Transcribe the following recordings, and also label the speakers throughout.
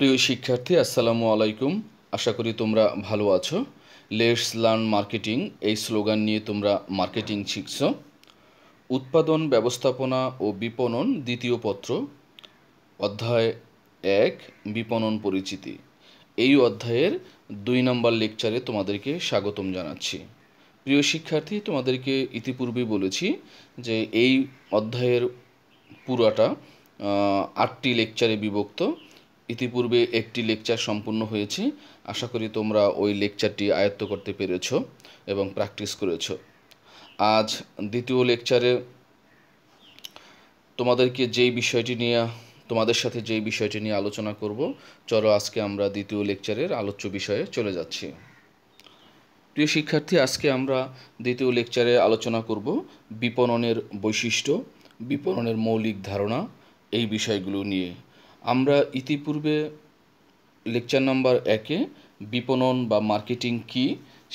Speaker 1: প্রিয় শিক্ষার্থী, আসসালামু আলাইকুম। আশা করি তোমরা ভালো আছো। লেটস লার্ন মার্কেটিং এই স্লোগান নিয়ে তোমরা মার্কেটিং শিখছো। উৎপাদন, ব্যবস্থাপনা ও বিপণন দ্বিতীয় পত্র, অধ্যায় 1, বিপণন পরিচিতি। এই অধ্যায়ের 2 নম্বর লেকচারে তোমাদেরকে স্বাগতম জানাচ্ছি। প্রিয় শিক্ষার্থী, তোমাদেরকে ইতিপূর্বে বলেছি যে এই অধ্যায়ের পুরাটা 8টি লেকচারে বিভক্ত। ইতিপূর্বে একটি লেকচার সম্পূর্ণ হয়েছে। আশা করি তোমরা ওই লেকচারটি আয়ত্ত করতে পেরেছো এবং প্র্যাকটিস করেছো। আজ দ্বিতীয় লেকচারে তোমাদের সাথে যেই বিষয়টি নিয়ে আলোচনা করব, চলো আজকে আমরা দ্বিতীয় লেকচারের আলোচ্য বিষয়ে চলে যাচ্ছি। প্রিয় শিক্ষার্থী, আজকে আমরা দ্বিতীয় লেকচারে আলোচনা করব বিপণনের বৈশিষ্ট্য, বিপণনের মৌলিক ধারণা, এই বিষয়গুলো নিয়ে। আমরা ইতিপূর্বে লেকচার নাম্বার 1-এ বিপণন বা মার্কেটিং কী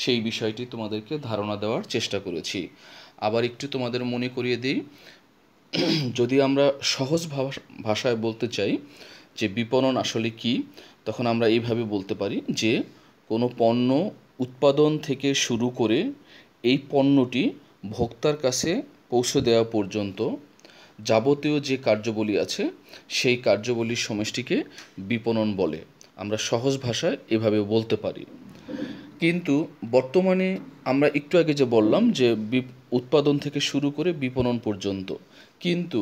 Speaker 1: সেই বিষয়টি তোমাদেরকে ধারণা দেওয়ার চেষ্টা করেছি। আবার একটু তোমাদের মনে করিয়ে দিই, যদি আমরা সহজ ভাষায় বলতে চাই যে বিপণন আসলে কী, তখন আমরা এইভাবে বলতে পারি যে কোনো পণ্য উৎপাদন থেকে শুরু করে এই পণ্যটি ভোক্তার কাছে পৌঁছে দেওয়া পর্যন্ত যাবতীয় যে কার্যাবলী আছে সেই কার্যাবলীর সমষ্টিকে বিপণন বলে। আমরা সহজ ভাষায় এভাবে বলতে পারি। কিন্তু বর্তমানে আমরা একটু আগে যে বললাম যে উৎপাদন থেকে শুরু করে বিপণন পর্যন্ত, কিন্তু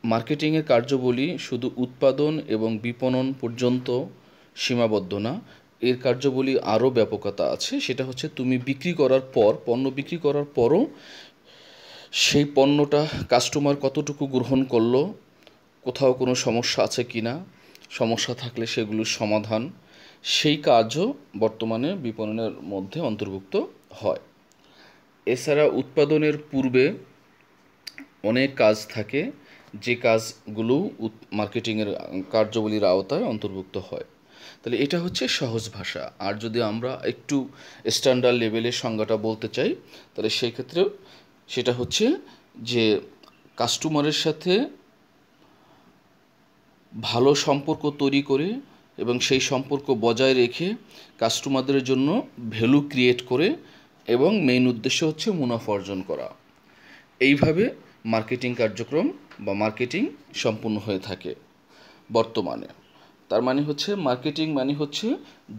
Speaker 1: মার্কেটিংয়ের কার্যাবলী শুধু উৎপাদন এবং বিপণন পর্যন্ত সীমাবদ্ধ না। এর কার্যাবলী আরও ব্যাপকতা আছে। সেটা হচ্ছে তুমি বিক্রি করার পর, পণ্য বিক্রি করার পরও সেই পণ্যটা কাস্টমার কতটুকু গ্রহণ করলো, কোথাও কোনো সমস্যা আছে কি না, সমস্যা থাকলে সেগুলোর সমাধান, সেই কাজও বর্তমানে বিপণনের মধ্যে অন্তর্ভুক্ত হয়। এছাড়া উৎপাদনের পূর্বে অনেক কাজ থাকে, যে কাজগুলো মার্কেটিংয়ের কার্যাবলীর আওতায় অন্তর্ভুক্ত হয়। তাহলে এটা হচ্ছে সহজ ভাষা। আর যদি আমরা একটু স্ট্যান্ডার্ড লেভেলের সংজ্ঞাটা বলতে চাই, তাহলে সেই ক্ষেত্রে সেটা হচ্ছে যে কাস্টমারের সাথে ভালো সম্পর্ক তৈরি করে এবং সেই সম্পর্ক বজায় রেখে কাস্টমারদের জন্য ভ্যালু ক্রিয়েট করে এবং মেইন উদ্দেশ্য হচ্ছে মুনাফা অর্জন করা। এইভাবে মার্কেটিং কার্যক্রম বা মার্কেটিং সম্পূর্ণ হয়ে থাকে বর্তমানে। তার মানে হচ্ছে মার্কেটিং মানে হচ্ছে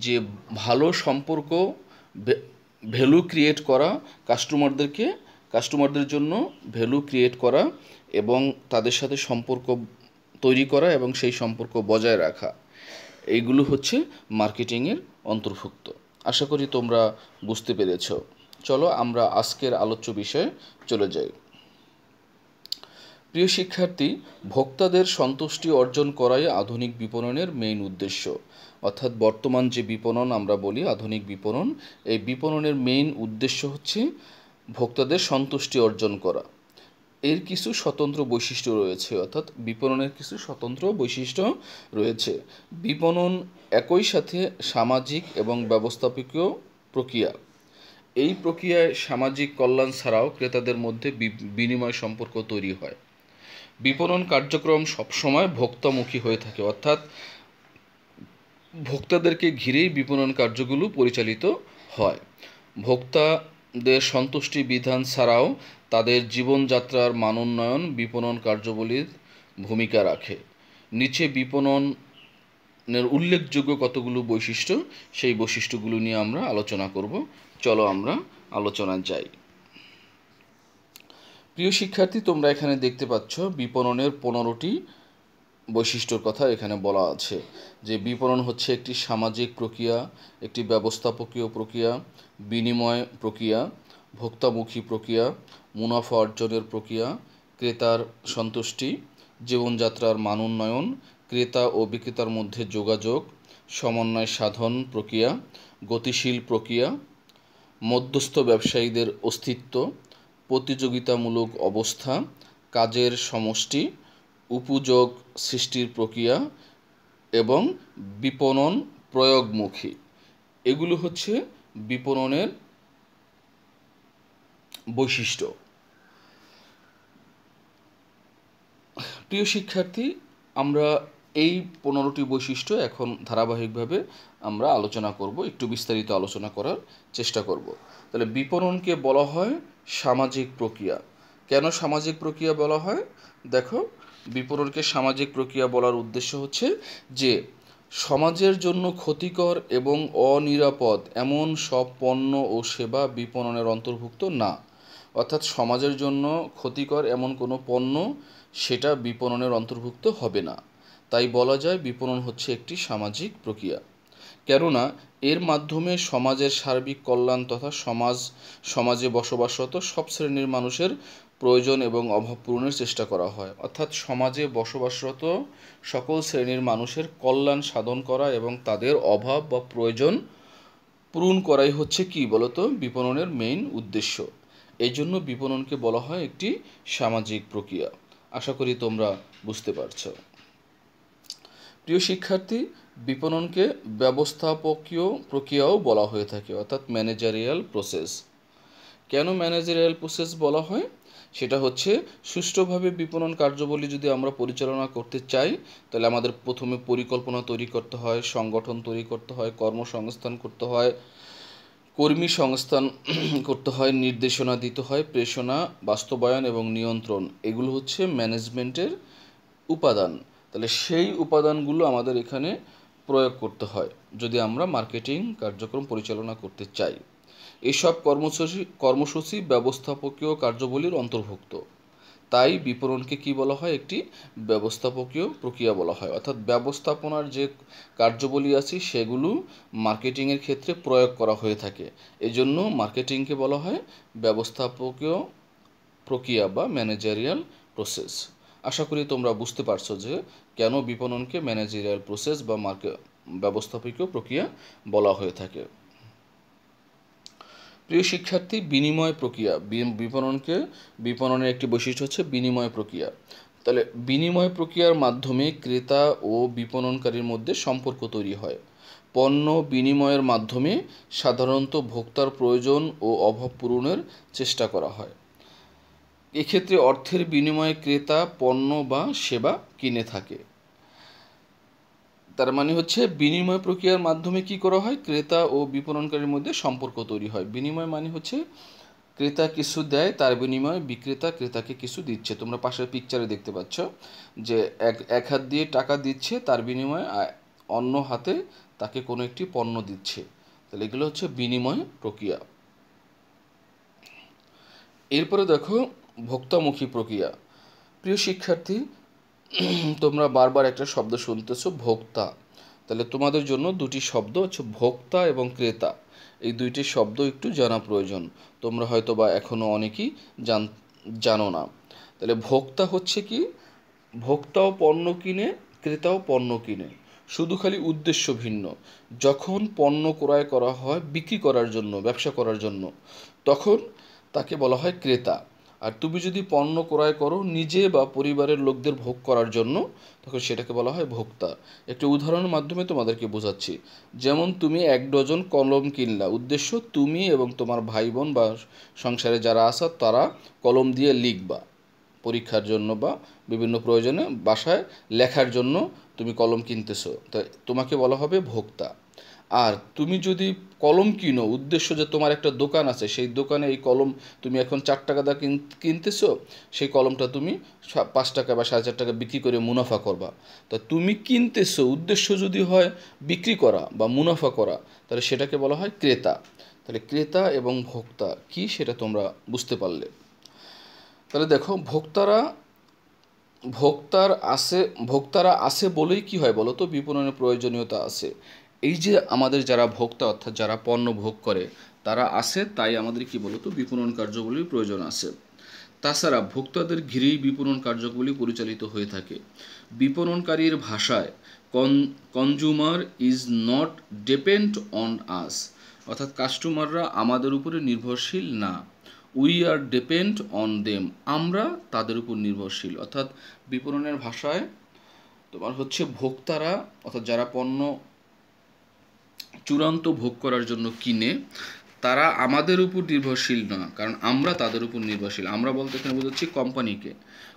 Speaker 1: যে ভালো সম্পর্ক, ভ্যালু ক্রিয়েট করা, কাস্টমারদের জন্য ভ্যালু ক্রিয়েট করা এবং তাদের সাথে সম্পর্ক তৈরি করা এবং সেই সম্পর্ক বজায় রাখা, এইগুলো হচ্ছে মার্কেটিংয়ের অন্তর্ভুক্ত। আশা করি তোমরা বুঝতে পেরেছ। চলো আমরা আজকের আলোচ্য বিষয়ে চলে যাই। প্রিয় শিক্ষার্থী, ভোক্তাদের সন্তুষ্টি অর্জন করাই আধুনিক বিপণনের মেইন উদ্দেশ্য। অর্থাৎ বর্তমান যে বিপণন আমরা বলি আধুনিক বিপণন, এই বিপণনের মেইন উদ্দেশ্য হচ্ছে ভোক্তাদের সন্তুষ্টি অর্জন করা। এর কিছু স্বতন্ত্র বৈশিষ্ট্য রয়েছে, অর্থাৎ বিপণনের কিছু স্বতন্ত্র বৈশিষ্ট্য রয়েছে। বিপণন একই সাথে সামাজিক এবং ব্যবস্থাপকীয় প্রক্রিয়া। এই প্রক্রিয়ায় সামাজিক কল্যাণ ছাড়াও ক্রেতাদের মধ্যে বিনিময় সম্পর্ক তৈরি হয়। বিপণন কার্যক্রম সবসময় ভোক্তামুখী হয়ে থাকে, অর্থাৎ ভোক্তাদেরকে ঘিরেই বিপণন কার্যগুলো পরিচালিত হয়। ভোক্তাদের সন্তুষ্টি বিধান ছাড়াও তাদের জীবনযাত্রার মান উন্নয়ন বিপণন কার্যাবলীর ভূমিকা রাখে। নিচে বিপণনের উল্লেখযোগ্য কতগুলো বৈশিষ্ট্য, সেই বৈশিষ্ট্যগুলো নিয়ে আমরা আলোচনা করব। চলো আমরা আলোচনায় যাই। প্রিয় শিক্ষার্থী, তোমরা এখানে দেখতে পাচ্ছ বিপণনের 15টি বৈশিষ্ট্যর কথা এখানে বলা আছে। যে বিপণন হচ্ছে একটি সামাজিক প্রক্রিয়া, একটি ব্যবস্থাপকীয় প্রক্রিয়া, বিনিময় প্রক্রিয়া, ভোক্তামুখী প্রক্রিয়া, মুনাফা অর্জনের প্রক্রিয়া, ক্রেতার সন্তুষ্টি, জীবনযাত্রার মান উন্নয়ন, ক্রেতা ও বিক্রেতার মধ্যে যোগাযোগ, সমন্বয় সাধন প্রক্রিয়া, গতিশীল প্রক্রিয়া, মধ্যস্থ ব্যবসায়ীদের অস্তিত্ব, প্রতিযোগিতামূলক অবস্থা, কাজের সমষ্টি, উপযোগ সৃষ্টির প্রক্রিয়া এবং বিপণন প্রয়োগমুখী। এগুলো হচ্ছে বিপণনের বৈশিষ্ট্য। প্রিয় শিক্ষার্থী, আমরা এই 15টি বৈশিষ্ট্য এখন ধারাবাহিকভাবে আমরা আলোচনা করব, একটু বিস্তারিত আলোচনা করার চেষ্টা করব। তাহলে বিপণনকে বলা হয় সামাজিক প্রক্রিয়া। কেন সামাজিক প্রক্রিয়া বলা হয়? দেখো, বিপণনকে সামাজিক প্রক্রিয়া বলার উদ্দেশ্য হচ্ছে যে সমাজের জন্য ক্ষতিকর এবং অনিরাপদ এমন সব পণ্য ও সেবা বিপণনের অন্তর্ভুক্ত না। অর্থাৎ সমাজের জন্য ক্ষতিকর এমন কোনো পণ্য সেটা বিপণনের অন্তর্ভুক্ত হবে না। তাই বলা যায় বিপণন হচ্ছে একটি সামাজিক প্রক্রিয়া। কেননা এর মাধ্যমে সমাজের সার্বিক কল্যাণ তথা সমাজে বসবাসরত সব শ্রেণীর মানুষের প্রয়োজন এবং অভাব পূরণের চেষ্টা করা হয়। অর্থাৎ সমাজে বসবাসরত সকল শ্রেণীর মানুষের কল্যাণ সাধন করা এবং তাদের অভাব বা প্রয়োজন পূরণ করাই হচ্ছে কি বলতো বিপণনের মেইন উদ্দেশ্য। এই জন্য বিপণনকে বলা হয় একটি সামাজিক প্রক্রিয়া। আশা করি তোমরা বুঝতে পারছো। প্রিয় শিক্ষার্থী, বিপণনকে ব্যবস্থাপকীয় প্রক্রিয়াও বলা হয়ে থাকে, অর্থাৎ ম্যানেজারিয়াল প্রসেস। কেন ম্যানেজারিয়াল প্রসেস বলা হয়? সেটা হচ্ছে সুষ্ঠুভাবে বিপণন কার্যাবলী যদি আমরা পরিচালনা করতে চাই, তাহলে আমাদের প্রথমে পরিকল্পনা তৈরি করতে হয়, সংগঠন তৈরি করতে হয়, কর্মসংস্থান করতে হয়, কর্মী সংস্থান করতে হয়, নির্দেশনা দিতে হয়, প্রেষণা, বাস্তবায়ন এবং নিয়ন্ত্রণ, এগুলো হচ্ছে ম্যানেজমেন্টের উপাদান। তাহলে সেই উপাদানগুলো আমাদের এখানে প্রয়োগ করতে হয় যদি আমরা মার্কেটিং কার্যক্রম পরিচালনা করতে চাই। এইসব কর্মসূচি ব্যবস্থাপকীয় কার্যাবলীর অন্তর্ভুক্ত। তাই বিপণনকে কি বলা হয়? একটি ব্যবস্থাপকীয় প্রক্রিয়া বলা হয়। অর্থাৎ ব্যবস্থাপনার যে কার্যাবলী আছে সেগুলো মার্কেটিংয়ের ক্ষেত্রে প্রয়োগ করা হয়ে থাকে। এজন্য মার্কেটিংকে বলা হয় ব্যবস্থাপকীয় প্রক্রিয়া বা ম্যানেজারিয়াল প্রসেস। আশা করি তোমরা বুঝতে পারছো যে কেন বিপণনকে ম্যানেজারিয়াল প্রসেস বা ব্যবস্থাপকীয় প্রক্রিয়া বলা হয়ে থাকে। প্রিয় শিক্ষার্থী, বিনিময় প্রক্রিয়া। বিপণনের একটি বৈশিষ্ট্য হচ্ছে বিনিময় প্রক্রিয়া। তাহলে বিনিময় প্রক্রিয়ার মাধ্যমে ক্রেতা ও বিপণনকারীর মধ্যে সম্পর্ক তৈরি হয়। পণ্য বিনিময়ের মাধ্যমে সাধারণত ভোক্তার প্রয়োজন ও অভাব পূরণের চেষ্টা করা হয়। এক্ষেত্রে অর্থের বিনিময়ে ক্রেতা পণ্য বা সেবা কিনে থাকে। তার মানে হচ্ছে বিনিময় প্রক্রিয়ার মাধ্যমে কি করা হয়? ক্রেতা ও বিপণনকারীর মধ্যে সম্পর্ক তৈরি হয়। বিনিময় মানে হচ্ছে ক্রেতা কিছু দেয়, তার বিনিময়ে বিক্রেতা ক্রেতাকে কিছু দিচ্ছে। তোমরা পাশের পিকচারে দেখতে পাচ্ছ যে এক হাত দিয়ে টাকা দিচ্ছে, তার বিনিময়ে অন্য হাতে তাকে কোনো একটি পণ্য দিচ্ছে। তাহলে এগুলো হচ্ছে বিনিময় প্রক্রিয়া। এরপরে দেখো ভোক্তামুখী প্রক্রিয়া। প্রিয় শিক্ষার্থী, তোমরা বারবার একটা শব্দ শুনতেছো, ভোক্তা। তাহলে তোমাদের জন্য দুটি শব্দ হচ্ছে ভোক্তা এবং ক্রেতা। এই দুইটি শব্দ একটু জানা প্রয়োজন। তোমরা হয়তো বা এখনও অনেকেই জানো না। তাহলে ভোক্তা হচ্ছে কি? ভোক্তাও পণ্য কিনে, ক্রেতাও পণ্য কিনে, শুধু খালি উদ্দেশ্য ভিন্ন। যখন পণ্য ক্রয় করা হয় বিক্রি করার জন্য, ব্যবসা করার জন্য, তখন তাকে বলা হয় ক্রেতা। আর তুমি যদি পণ্য ক্রয় করো নিজে বা পরিবারের লোকদের ভোগ করার জন্য, তখন সেটাকে বলা হয় ভোক্তা। একটি উদাহরণের মাধ্যমে তোমাদেরকে বোঝাচ্ছি। যেমন তুমি 1 ডজন কলম কিনলা, উদ্দেশ্য তুমি এবং তোমার ভাই বোন বা সংসারে যারা আছে তারা কলম দিয়ে লিখবা পরীক্ষার জন্য বা বিভিন্ন প্রয়োজনে বাসায় লেখার জন্য তুমি কলম কিনতেছো, তাই তোমাকে বলা হবে ভোক্তা। আর তুমি যদি কলম কিনো, উদ্দেশ্য যে তোমার একটা দোকান আছে, সেই দোকানে এই কলম তুমি এখন 4 টাকা দা কিনতেছো, সেই কলমটা তুমি 5 টাকা বা 4.5 টাকা বিক্রি করে মুনাফা করবা। তা তুমি কিনতেছো, উদ্দেশ্য যদি হয় বিক্রি করা বা মুনাফা করা, তাহলে সেটাকে বলা হয় ক্রেতা। তাহলে ক্রেতা এবং ভোক্তা কি সেটা তোমরা বুঝতে পারলে। তাহলে দেখো ভোক্তারা আছে বলেই কি হয় বলো তো বিপণনের প্রয়োজনীয়তা আছে। এই যে আমাদের যারা ভোক্তা অর্থাৎ যারা পণ্য ভোগ করে তারা আছে, তাই আমাদের কি বলো তো বিপণন কার্যগুলির প্রয়োজন আছে। তাছাড়া ভোক্তাদের ঘিরেই বিপণন কার্যগুলি পরিচালিত হয়ে থাকে। বিপণনকারীর ভাষায় consumer is not depend on আস, অর্থাৎ কাস্টমাররা আমাদের উপরে নির্ভরশীল না। We are depend on them, আমরা তাদের উপর নির্ভরশীল। অর্থাৎ বিপণনের ভাষায় তোমার হচ্ছে ভোক্তারা অর্থাৎ যারা পণ্য চূড়ান্ত ভোগ করার জন্য কিনে, তারা আমাদের উপর নির্ভরশীল না, কারণ আমরা তাদের উপর নির্ভরশীল। আমরা বলতে এখানে বোঝাচ্ছি কোম্পানিকে।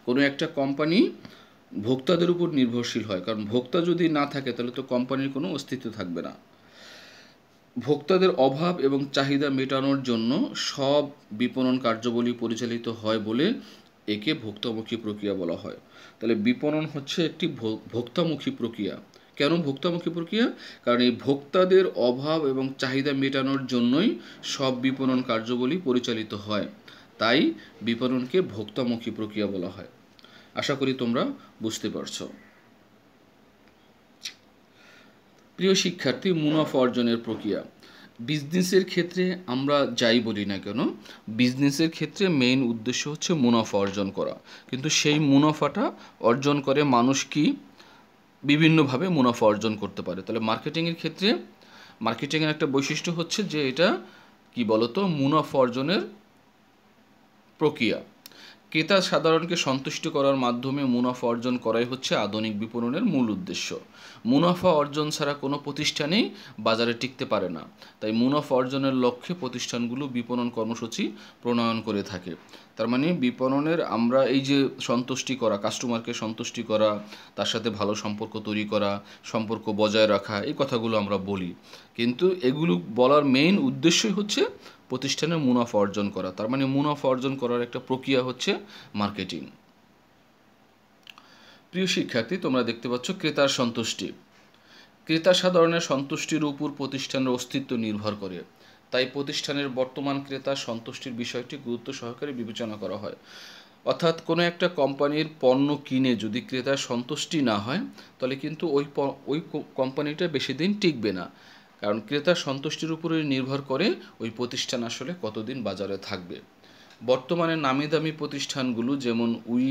Speaker 1: কোনো একটা কোম্পানি ভোক্তাদের উপর নির্ভরশীল হয়, কারণ ভোক্তা যদি না থাকে তাহলে তো কোম্পানির কোনো অস্তিত্ব থাকবে না। ভোক্তাদের অভাব এবং চাহিদা মেটানোর জন্য সব বিপণন কার্যাবলী পরিচালিত হয় বলে একে ভোক্তামুখী প্রক্রিয়া বলা হয়। তাহলে বিপণন হচ্ছে একটি ভোক্তামুখী প্রক্রিয়া। কেন ভোক্তামুখী প্রক্রিয়া? কারণ এই ভোক্তাদের অভাব এবং চাহিদা মেটানোর জন্যই সব বিপণন কার্যাবলী পরিচালিত হয়, তাই বিপণনকে ভোক্তামুখী প্রক্রিয়া বলা হয়। আশা করি তোমরা বুঝতে পারছো। প্রিয় শিক্ষার্থী, মুনাফা অর্জনের প্রক্রিয়া। বিজনেসের ক্ষেত্রে আমরা যাই বলি না কেন, বিজনেসের ক্ষেত্রে মেইন উদ্দেশ্য হচ্ছে মুনাফা অর্জন করা। কিন্তু সেই মুনাফাটা অর্জন করে মানুষ কি বিভিন্নভাবে মুনাফা অর্জন করতে পারে। তাহলে মার্কেটিংয়ের ক্ষেত্রে মার্কেটিংয়ের একটা বৈশিষ্ট্য হচ্ছে যে এটা কি বলতো, মুনাফা অর্জনের প্রক্রিয়া। ক্রেতা সাধারণকে সন্তুষ্ট করার মাধ্যমে মুনাফা অর্জন করাই হচ্ছে আধুনিক বিপণনের মূল উদ্দেশ্য। মুনাফা অর্জন ছাড়া কোনো প্রতিষ্ঠানেই বাজারে টিকতে পারে না। তাই মুনাফা অর্জনের লক্ষ্যে প্রতিষ্ঠানগুলো বিপণন কর্মসূচি প্রণয়ন করে থাকে। তার মানে বিপণনের আমরা এই যে সন্তুষ্টি করা, কাস্টমারকে সন্তুষ্টি করা, তার সাথে ভালো সম্পর্ক তৈরি করা, সম্পর্ক বজায় রাখা, এই কথাগুলো আমরা বলি, কিন্তু এগুলো বলার মেইন উদ্দেশ্যই হচ্ছে প্রতিষ্ঠানের মুনাফা অর্জন করা। তার মানে মুনাফা অর্জন করার একটা প্রক্রিয়া হচ্ছে মার্কেটিং। প্রিয় শিক্ষার্থী, তোমরা দেখতে পাচ্ছ ক্রেতার সন্তুষ্টি। ক্রেতা সাধারণের সন্তুষ্টির উপর প্রতিষ্ঠানের অস্তিত্ব নির্ভর করে, তাই প্রতিষ্ঠানের বর্তমান ক্রেতা সন্তুষ্টির বিষয়টি গুরুত্ব সহকারে বিবেচনা করা হয়। অর্থাৎ কোনো একটা কোম্পানির পণ্য কিনে যদি ক্রেতার সন্তুষ্টি না হয়, তাহলে কিন্তু ওই কোম্পানিটা বেশি দিন টিকবে না। কারণ ক্রেতার সন্তুষ্টির উপরে নির্ভর করে ওই প্রতিষ্ঠান আসলে কতদিন বাজারে থাকবে। বর্তমানে নামি দামি প্রতিষ্ঠানগুলো যেমন we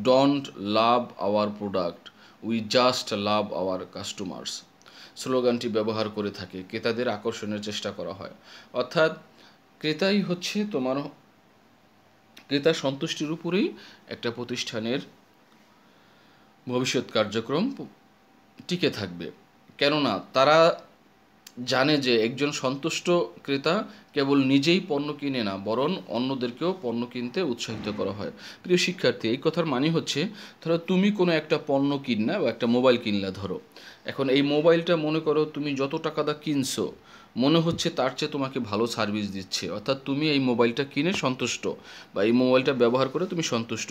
Speaker 1: don't love our product, we just love our customers স্লোগানটি ব্যবহার করে থাকে। ক্রেতাদের আকর্ষণের চেষ্টা করা হয়। অর্থাৎ ক্রেতাই হচ্ছে তোমার ক্রেতা সন্তুষ্টির উপরেই একটা প্রতিষ্ঠানের ভবিষ্যৎ কার্যক্রম টিকে থাকবে। কেননা তারা জানে যে একজন সন্তুষ্ট ক্রেতা কেবল নিজেই পণ্য কিনে না, বরং অন্যদেরকেও পণ্য কিনতে উৎসাহিত করা হয়। প্রিয় শিক্ষার্থী, এই কথার মানে হচ্ছে, ধরো তুমি কোনো একটা পণ্য কিনলা বা একটা মোবাইল কিনলা, ধরো এখন এই মোবাইলটা মনে করো তুমি যত টাকা দা কিনছো, মনে হচ্ছে তার চেয়ে তোমাকে ভালো সার্ভিস দিচ্ছে, অর্থাৎ তুমি এই মোবাইলটা কিনে সন্তুষ্ট বা এই মোবাইলটা ব্যবহার করে তুমি সন্তুষ্ট।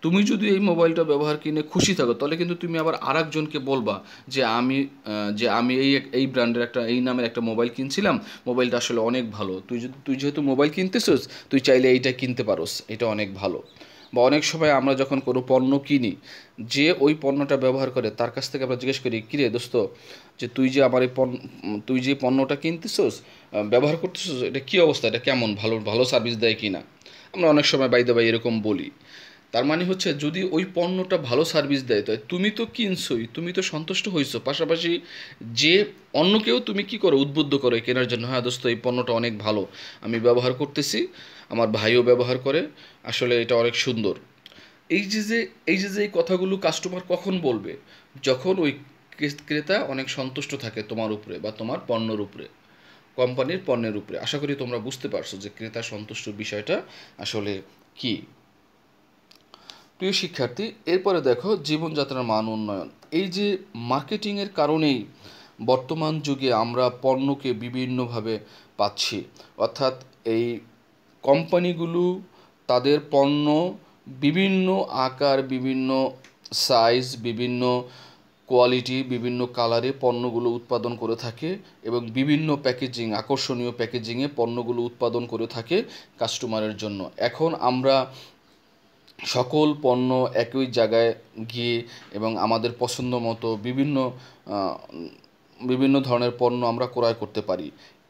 Speaker 1: তুমি যদি এই মোবাইলটা ব্যবহার কিনে খুশি থাকো, তাহলে কিন্তু তুমি আবার আরেকজনকে বলবা যে আমি এই ব্র্যান্ডের এই নামের একটা মোবাইল কিনছিলাম, মোবাইলটা আসলে অনেক ভালো। তুই যেহেতু মোবাইল কিনতেছিস, তুই চাইলে এইটা কিনতে পারোস, এটা অনেক ভালো। বা অনেক সময় আমরা যখন কোনো পণ্য কিনি, যে ওই পণ্যটা ব্যবহার করে তার কাছ থেকে আমরা জিজ্ঞেস করি, কিরে দোস্ত, যে তুই যে পণ্যটা কিনতেছিস, ব্যবহার করতেছিস, এটা কী অবস্থা, এটা কেমন, ভালো ভালো সার্ভিস দেয় কি না। আমরা অনেক সময় বাই এরকম বলি। তার মানে হচ্ছে যদি ওই পণ্যটা ভালো সার্ভিস দেয়, তাই তুমি তো কিনছই, তুমি তো সন্তুষ্ট হয়েছো, পাশাপাশি যে অন্যকেও তুমি কি করো, উদ্বুদ্ধ করো কেনার জন্য। হ্যাঁ দোস্ত, এই পণ্যটা অনেক ভালো, আমি ব্যবহার করতেছি, আমার ভাইও ব্যবহার করে, আসলে এটা অনেক সুন্দর। এই কথাগুলো কাস্টমার কখন বলবে? যখন ওই ক্রেতা অনেক সন্তুষ্ট থাকে তোমার উপরে বা তোমার পণ্যের উপরে, কোম্পানির পণ্যের উপরে। আশা করি তোমরা বুঝতে পারছো যে ক্রেতা সন্তুষ্ট বিষয়টা আসলে কি। প্রিয় শিক্ষার্থী, এরপরে দেখো জীবনযাত্রার মান উন্নয়ন। এই যে মার্কেটিংয়ের কারণেই বর্তমান যুগে আমরা পণ্যকে বিভিন্নভাবে পাচ্ছি। অর্থাৎ এই কোম্পানিগুলো তাদের পণ্য বিভিন্ন আকার, বিভিন্ন সাইজ, বিভিন্ন কোয়ালিটি, বিভিন্ন কালারে পণ্যগুলো উৎপাদন করে থাকে এবং বিভিন্ন প্যাকেজিং, আকর্ষণীয় প্যাকেজিংয়ে পণ্যগুলো উৎপাদন করে থাকে কাস্টমারের জন্য। এখন আমরা সকল পণ্য একই জায়গায় গিয়ে এবং আমাদের পছন্দ মতো বিভিন্ন ধরনের পণ্য আমরা ক্রয় করতে পারি।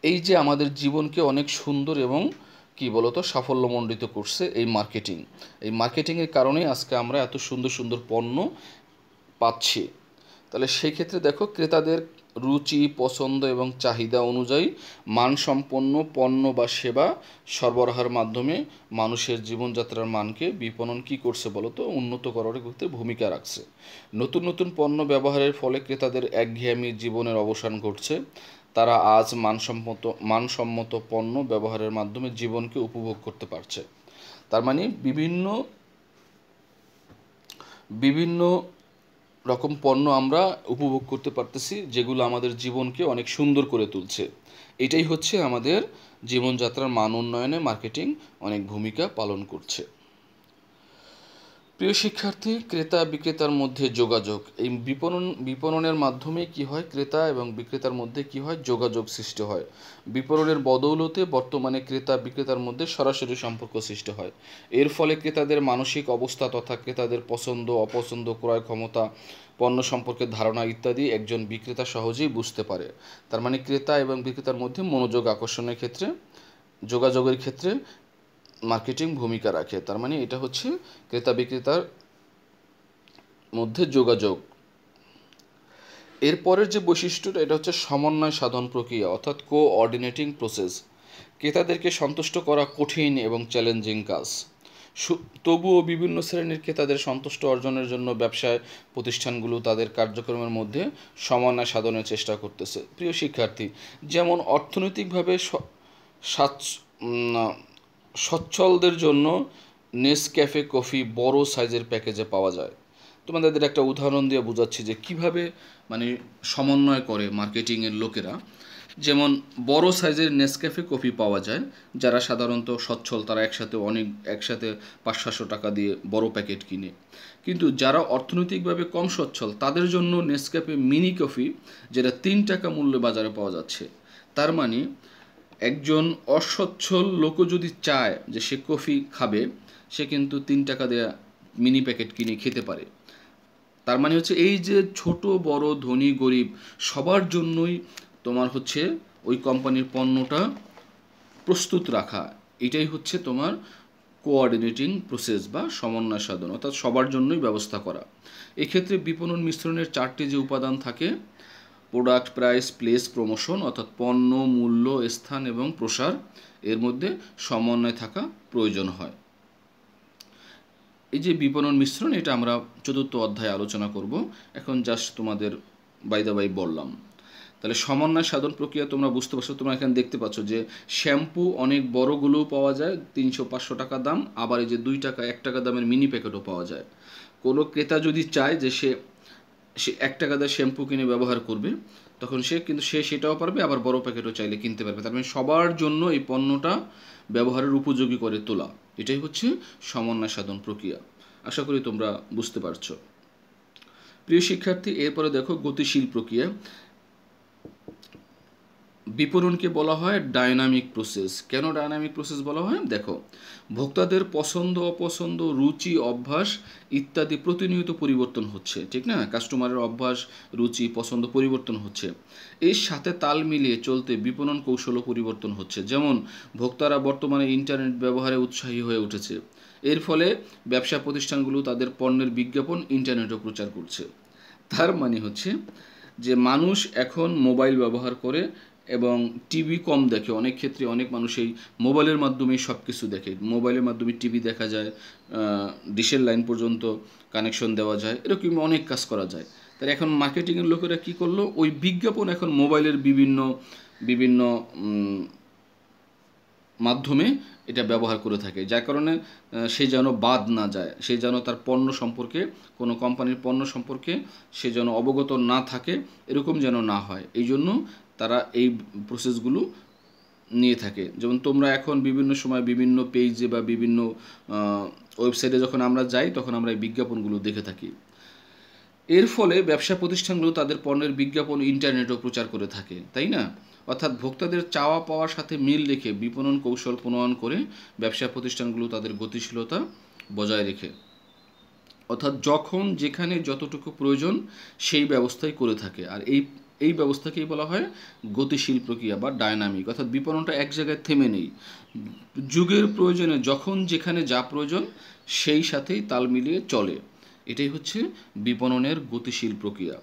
Speaker 1: এই যে আমাদের জীবনকে অনেক সুন্দর এবং কি বলতো সাফল্যমণ্ডিত করছে এই মার্কেটিংয়ের কারণেই আজকে আমরা এত সুন্দর সুন্দর পণ্য পাচ্ছি। তাহলে সেই ক্ষেত্রে দেখো, ক্রেতাদের রুচি, পছন্দ এবং চাহিদা অনুযায়ী মানসম্পন্ন পণ্য বা সেবা সরবরাহের মাধ্যমে মানুষের জীবনযাত্রার মানকে বিপণন কি করছে বলতো, উন্নত করার ক্ষেত্রে ভূমিকা রাখছে। নতুন নতুন পণ্য ব্যবহারের ফলে ক্রেতাদের একঘেয়েমি জীবনের অবসান ঘটছে। তারা আজ মানসম্মত পণ্য ব্যবহারের মাধ্যমে জীবনকে উপভোগ করতে পারছে। তার মানে বিভিন্ন রকম পণ্য আমরা উপভোগ করতে পারতেছি, যেগুলো আমাদের জীবনকে অনেক সুন্দর করে তুলছে। এটাই হচ্ছে আমাদের জীবনযাত্রার মান উন্নয়নে মার্কেটিং অনেক ভূমিকা পালন করছে। প্রিয় শিক্ষার্থী, ক্রেতা বিক্রেতার মধ্যে যোগাযোগ। এই বিপণনের মাধ্যমে কি হয়, ক্রেতা এবং বিক্রেতার মধ্যে কি হয়, যোগাযোগ সৃষ্টি হয়। বিপণনের বদৌলতে বর্তমানে ক্রেতা বিক্রেতার মধ্যে সরাসরি সম্পর্ক সৃষ্টি হয়। এর ফলে ক্রেতাদের মানসিক অবস্থা তথা ক্রেতাদের পছন্দ অপছন্দ, ক্রয় ক্ষমতা, পণ্য সম্পর্কে ধারণা ইত্যাদি একজন বিক্রেতা সহজেই বুঝতে পারে। তার মানে ক্রেতা এবং বিক্রেতার মধ্যে মনোযোগ আকর্ষণের ক্ষেত্রে, যোগাযোগের ক্ষেত্রে মার্কেটিং ভূমিকা রাখে। তার মানে এটা হচ্ছে ক্রেতা বিক্রেতার মধ্যে যোগাযোগ। এরপরের যে বৈশিষ্ট্যটা, এটা হচ্ছে সমন্বয় সাধন প্রক্রিয়া অর্থাৎ কোঅর্ডিনেটিং প্রসেস। ক্রেতাদেরকে সন্তুষ্ট করা কঠিন এবং চ্যালেঞ্জিং কাজ। তবুও বিভিন্ন শ্রেণীর ক্রেতাদের সন্তুষ্ট অর্জনের জন্য ব্যবসায় প্রতিষ্ঠানগুলো তাদের কার্যক্রমের মধ্যে সমন্বয় সাধনের চেষ্টা করতেছে। প্রিয় শিক্ষার্থী, যেমন অর্থনৈতিকভাবে সচ্ছলদের জন্য নেসক্যাফে কফি বড় সাইজের প্যাকেজে পাওয়া যায়। তোমাদের একটা উদাহরণ দিয়ে বোঝাচ্ছি যে কিভাবে মানে সমন্বয় করে মার্কেটিংয়ের লোকেরা। যেমন বড় সাইজের নেসক্যাফে কফি পাওয়া যায়, যারা সাধারণত সচ্ছল তারা একসাথে 500-700 টাকা দিয়ে বড় প্যাকেট কিনে। কিন্তু যারা অর্থনৈতিকভাবে কম সচ্ছল তাদের জন্য নেসক্যাফে মিনি কফি, যেটা 3 টাকা মূল্যে বাজারে পাওয়া যাচ্ছে। তার মানে একজন অসচ্ছল লোকও যদি চায় যে সে কফি খাবে, সে কিন্তু 3 টাকা দেয়া মিনি প্যাকেট কিনে খেতে পারে। তার মানে হচ্ছে এই যে ছোট বড় ধনী গরিব সবার জন্যই তোমার হচ্ছে ওই কোম্পানির পণ্যটা প্রস্তুত রাখা, এটাই হচ্ছে তোমার কোঅর্ডিনেটিং প্রসেস বা সমন্বয় সাধন, অর্থাৎ সবার জন্যই ব্যবস্থা করা। এক্ষেত্রে বিপণন মিশ্রণের 4টি যে উপাদান থাকে, প্রোডাক্ট, প্রাইস, প্লেস, প্রমোশন, অর্থাৎ পণ্য, মূল্য, স্থান এবং প্রসার, এর মধ্যে সমন্বয় থাকা প্রয়োজন হয়। এই যে বিপণন মিশ্রণ, এটা আমরা 4র্থ অধ্যায়ে আলোচনা করব। এখন জাস্ট তোমাদের বাই দ্য বাই বললাম। তাহলে সমন্বয় সাধন প্রক্রিয়া তোমরা বুঝতে পারছো। তোমরা এখানে দেখতে পাচ্ছ যে শ্যাম্পু অনেক বড়গুলোও পাওয়া যায় 300-500 টাকা দাম, আবার এই যে 2 টাকা 1 টাকা দামের মিনি প্যাকেটও পাওয়া যায়। কোনো ক্রেতা যদি চায় যে সে 1 টাকা দিয়ে শ্যাম্পু কিনে ব্যবহার করবে, তখন সে সেটাও পারবে, আবার বড় প্যাকেটও চাইলে কিনতে পারবে। তার মানে সবার জন্য এই পণ্যটা ব্যবহারের উপযোগী করে তোলা, এটাই হচ্ছে সমন্বয় সাধন প্রক্রিয়া। আশা করি তোমরা বুঝতে পারছো। প্রিয় শিক্ষার্থী, এরপরে দেখো গতিশীল প্রক্রিয়া। বিপণনকে বলা হয় ডায়নামিক প্রসেস। কেন ডায়নামিক প্রসেস বলা হয়? দেখো, ভোক্তাদের পছন্দ অপছন্দ, রুচি, অভ্যাস ইত্যাদি প্রতিনিয়ত পরিবর্তন হচ্ছে, ঠিক না? কাস্টমারের অভ্যাস, রুচি, পছন্দ পরিবর্তন হচ্ছে। এর সাথে তাল মিলিয়ে চলতে বিপণন কৌশলও পরিবর্তন হচ্ছে। যেমন ভোক্তারা বর্তমানে ইন্টারনেট ব্যবহারে উৎসাহী হয়ে উঠেছে। এর ফলে ব্যবসা প্রতিষ্ঠানগুলো তাদের পণ্যের বিজ্ঞাপন ইন্টারনেটও প্রচার করছে। তার মানে হচ্ছে যে মানুষ এখন মোবাইল ব্যবহার করে এবং টিভি কম দেখে। অনেক ক্ষেত্রে অনেক মানুষ এই মোবাইলের মাধ্যমেই সব কিছু দেখে। মোবাইলের মাধ্যমে টিভি দেখা যায়, ডিশের লাইন পর্যন্ত কানেকশন দেওয়া যায়, এরকম অনেক কাজ করা যায়। তাই এখন মার্কেটিংয়ের লোকেরা কী করলো, ওই বিজ্ঞাপন এখন মোবাইলের বিভিন্ন বিভিন্ন মাধ্যমে এটা ব্যবহার করে থাকে, যার কারণে সে যেন বাদ না যায়, সে যেন তার পণ্য সম্পর্কে, কোনো কোম্পানির পণ্য সম্পর্কে সে যেন অবগত না থাকে, এরকম যেন না হয়। এই জন্য তারা এই প্রসেসগুলো নিয়ে থাকে। যেমন তোমরা এখন বিভিন্ন সময় বিভিন্ন পেজে বা বিভিন্ন ওয়েবসাইটে যখন আমরা যাই, তখন আমরা এই বিজ্ঞাপনগুলো দেখে থাকি। এর ফলে ব্যবসা প্রতিষ্ঠানগুলো তাদের পণ্যের বিজ্ঞাপন ইন্টারনেটেও প্রচার করে থাকে, তাই না? অর্থাৎ ভোক্তাদের চাওয়া পাওয়ার সাথে মিল রেখে বিপণন কৌশল প্রণয়ন করে ব্যবসা প্রতিষ্ঠানগুলো তাদের গতিশীলতা বজায় রেখে, অর্থাৎ যখন যেখানে যতটুকু প্রয়োজন সেই ব্যবস্থাই করে থাকে। আর এই ব্যবস্থাকেই বলা হয় গতিশীল প্রক্রিয়া বা ডায়নামিক। অর্থাৎ বিপণনটা এক জায়গায় থেমে নেই, যুগের প্রয়োজনে যখন যেখানে যা প্রয়োজন সেই সাথেই তাল মিলিয়ে চলে। এটাই হচ্ছে বিপণনের গতিশীল প্রক্রিয়া।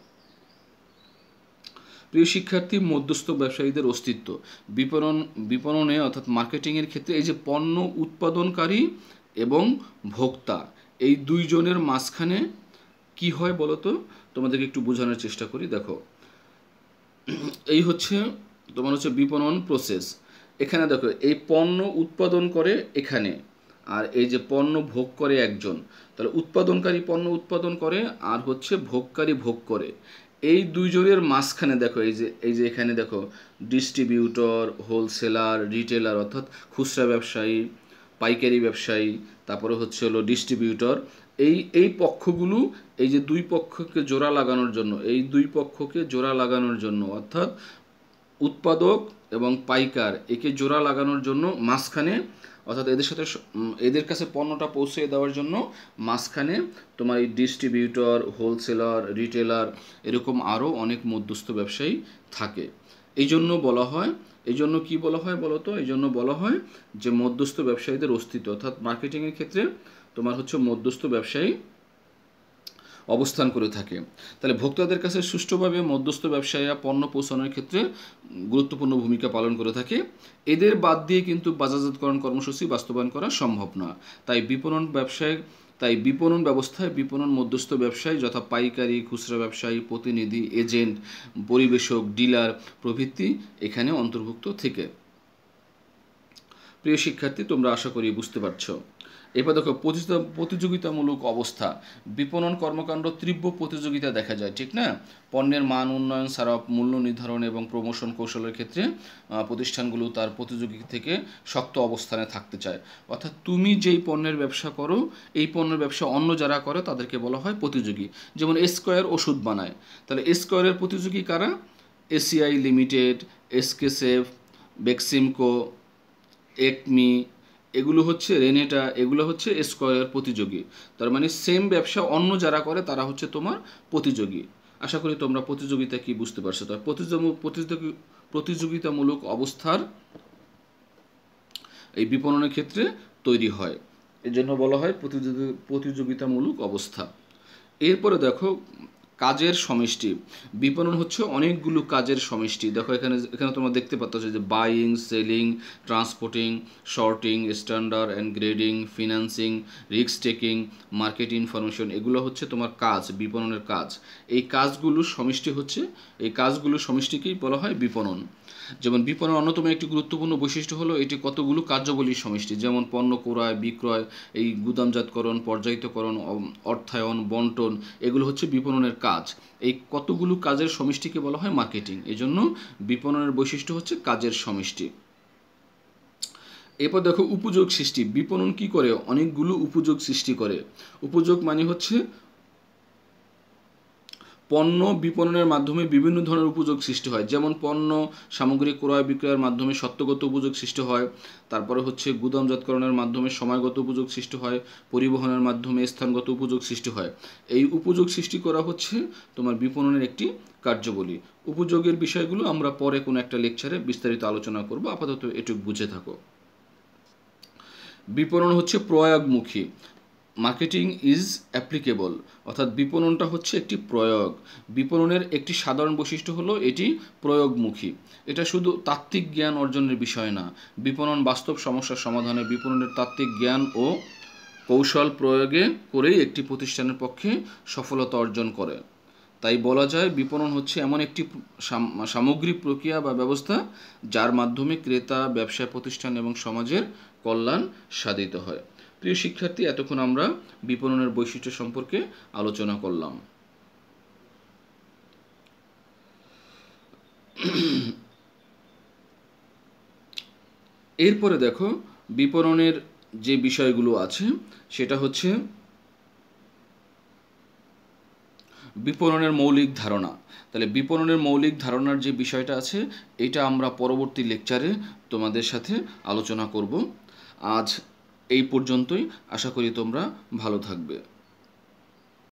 Speaker 1: প্রিয় শিক্ষার্থী, মধ্যস্থ ব্যবসায়ীদের অস্তিত্ব। বিপণনে অর্থাৎ মার্কেটিংয়ের ক্ষেত্রে এই যে পণ্য উৎপাদনকারী এবং ভোক্তা, এই দুইজনের মাঝখানে কি হয় বলো তো? তোমাদেরকে একটু বোঝানোর চেষ্টা করি। দেখো, এই হচ্ছে তোমার হচ্ছে বিপণন প্রসেস। এখানে দেখো, এই পণ্য উৎপাদন করে এখানে, আর এই যে পণ্য ভোগ করে একজন, তাহলে উৎপাদনকারী পণ্য উৎপাদন করে আর হচ্ছে ভোগকারী ভোগ করে। এই দুইজনের মাঝখানে দেখো এই যে এখানে দেখো ডিস্ট্রিবিউটর, হোলসেলার, রিটেলার অর্থাৎ খুচরা ব্যবসায়ী, পাইকারি ব্যবসায়ী, তারপরে হচ্ছে হলো ডিস্ট্রিবিউটর। এই পক্ষগুলো, এই যে দুই পক্ষকে জোড়া লাগানোর জন্য, এই দুই পক্ষকে জোড়া লাগানোর জন্য অর্থাৎ উৎপাদক এবং পাইকার একে জোড়া লাগানোর জন্য মাঝখানে, অর্থাৎ এদের সাথে এদের কাছে পণ্যটা পৌঁছে দেওয়ার জন্য মাঝখানে তোমার এই ডিস্ট্রিবিউটর, হোলসেলার, রিটেলার এরকম আরও অনেক মধ্যস্থ ব্যবসায়ী থাকে। এই জন্য বলা হয়, এই জন্য কী বলা হয় বলো তো, এই জন্য বলা হয় যে মধ্যস্থ ব্যবসায়ীদের অস্তিত্ব, অর্থাৎ মার্কেটিংয়ের ক্ষেত্রে তোমার হচ্ছে মধ্যস্থ ব্যবসায়ী অবস্থান করে থাকে। তাহলে ভোক্তাদের কাছে সুষ্ঠুভাবে মধ্যস্থ ব্যবসায়ীরা পণ্য পৌঁছানোর ক্ষেত্রে গুরুত্বপূর্ণ ভূমিকা পালন করে থাকে। এদের বাদ দিয়ে কিন্তু বাজারজাতকরণ কর্মসূচি বাস্তবায়ন করা সম্ভব না। তাই বিপণন ব্যবস্থায় বিপণন মধ্যস্থ ব্যবসায়ী যথা পাইকারি, খুচরা ব্যবসায়ী, প্রতিনিধি, এজেন্ট, পরিবেশক, ডিলার প্রভৃতি এখানে অন্তর্ভুক্ত থেকে। প্রিয় শিক্ষার্থী, তোমরা আশা করি বুঝতে পারছো। এবার দেখো প্রতিযোগিতামূলক অবস্থা। বিপণন কর্মকাণ্ড তীব্র প্রতিযোগিতা দেখা যায়, ঠিক না? পণ্যের মান উন্নয়ন ছাড়াও মূল্য নির্ধারণ এবং প্রমোশন কৌশলের ক্ষেত্রে প্রতিষ্ঠানগুলো তার প্রতিযোগী থেকে শক্ত অবস্থানে থাকতে চায়। অর্থাৎ তুমি যেই পণ্যের ব্যবসা করো, এই পণ্যের ব্যবসা অন্য যারা করে তাদেরকে বলা হয় প্রতিযোগী। যেমন স্কয়ার ওষুধ বানায়, তাহলে স্কয়ারের প্রতিযোগী কারা? এসিআই লিমিটেড, এসকেসেফ, বেক্সিমকো, একমি, এগুলো হচ্ছে রেনেটা, এগুলো হচ্ছে স্কয়ার প্রতিযোগী। তার মানে সেম ব্যবসা অন্য যারা করে তারা হচ্ছে তোমার প্রতিযোগী। আশা করি তোমরা প্রতিযোগিতা কি বুঝতে পারছো। তার প্রতিযোগিতামূলক অবস্থার এই বিপণনের ক্ষেত্রে তৈরি হয়, এর জন্য বলা হয় প্রতিযোগিতামূলক অবস্থা। এরপরে দেখো কাজের সমষ্টি। বিপণন হচ্ছে অনেকগুলো কাজের সমষ্টি। দেখো এখানে তোমরা দেখতে পাচ্ছ যে buying, selling, transporting, sorting, standard and grading, financing, risk taking, market information, এগুলো হচ্ছে তোমার কাজ, বিপণনের কাজ। এই কাজগুলোর সমষ্টিকেই বলা হয় বিপণন। যেমন বিপণন অন্যতম একটি গুরুত্বপূর্ণ বৈশিষ্ট্য হলো এটি কতগুলো কার্যাবলীর সমষ্টি, যেমন পণ্য ক্রয়, বিক্রয়, এই গুদামজাতকরণ, পর্যায়িতকরণ, অর্থায়ন, বন্টন, এগুলো হচ্ছে বিপণনের কাজ। এই কতগুলো কাজের সমষ্টিকে বলা হয় মার্কেটিং। এজন্য বিপণনের বৈশিষ্ট্য হচ্ছে কাজের সমষ্টি। এরপর দেখো উপযোগ সৃষ্টি। বিপণন কি করে? অনেকগুলো উপযোগ সৃষ্টি করে। উপযোগ মানে হচ্ছে পণ্য বিপণনের মাধ্যমে বিভিন্ন ধরনের উপযোগ সৃষ্টি হয়। যেমন পণ্য সামগ্রী ক্রয় বিক্রয়ের মাধ্যমে সত্যগত উপযোগ সৃষ্টি হয়, তারপরে হচ্ছে গুদামজাতকরণের মাধ্যমে সময়গত উপযোগ সৃষ্টি হয়, পরিবহনের মাধ্যমে স্থানগত উপযোগ সৃষ্টি হয়। এই উপযোগ সৃষ্টি করা হচ্ছে তোমার বিপণনের একটি কার্যাবলী। উপযোগের বিষয়গুলো আমরা পরে কোনো একটা লেকচারে বিস্তারিত আলোচনা করব, আপাতত এটুকু বুঝে থাকো। বিপণন হচ্ছে প্রয়োগমুখী। মার্কেটিং ইজ অ্যাপ্লিকেবল, অর্থাৎ বিপণনটা হচ্ছে একটি প্রয়োগ। বিপণনের একটি সাধারণ বৈশিষ্ট্য হলো এটি প্রয়োগমুখী। এটা শুধু তাত্ত্বিক জ্ঞান অর্জনের বিষয় না। বিপণন বাস্তব সমস্যার সমাধানে বিপণনের তাত্ত্বিক জ্ঞান ও কৌশল প্রয়োগে করেই একটি প্রতিষ্ঠানের পক্ষে সফলতা অর্জন করে। তাই বলা যায় বিপণন হচ্ছে এমন একটি সামগ্রিক প্রক্রিয়া বা ব্যবস্থা যার মাধ্যমে ক্রেতা, ব্যবসায় প্রতিষ্ঠান এবং সমাজের কল্যাণ সাধিত হয়। প্রিয় শিক্ষার্থী, এতক্ষণ আমরা বিপণনের বৈশিষ্ট্য সম্পর্কে আলোচনা করলাম। এরপরে দেখো বিপণনের যে বিষয়গুলো আছে সেটা হচ্ছে বিপণনের মৌলিক ধারণা। তাহলে বিপণনের মৌলিক ধারণার যে বিষয়টা আছে এটা আমরা পরবর্তী লেকচারে তোমাদের সাথে আলোচনা করব। আজ এই পর্যন্তই। আশা করি তোমরা ভালো থাকবে।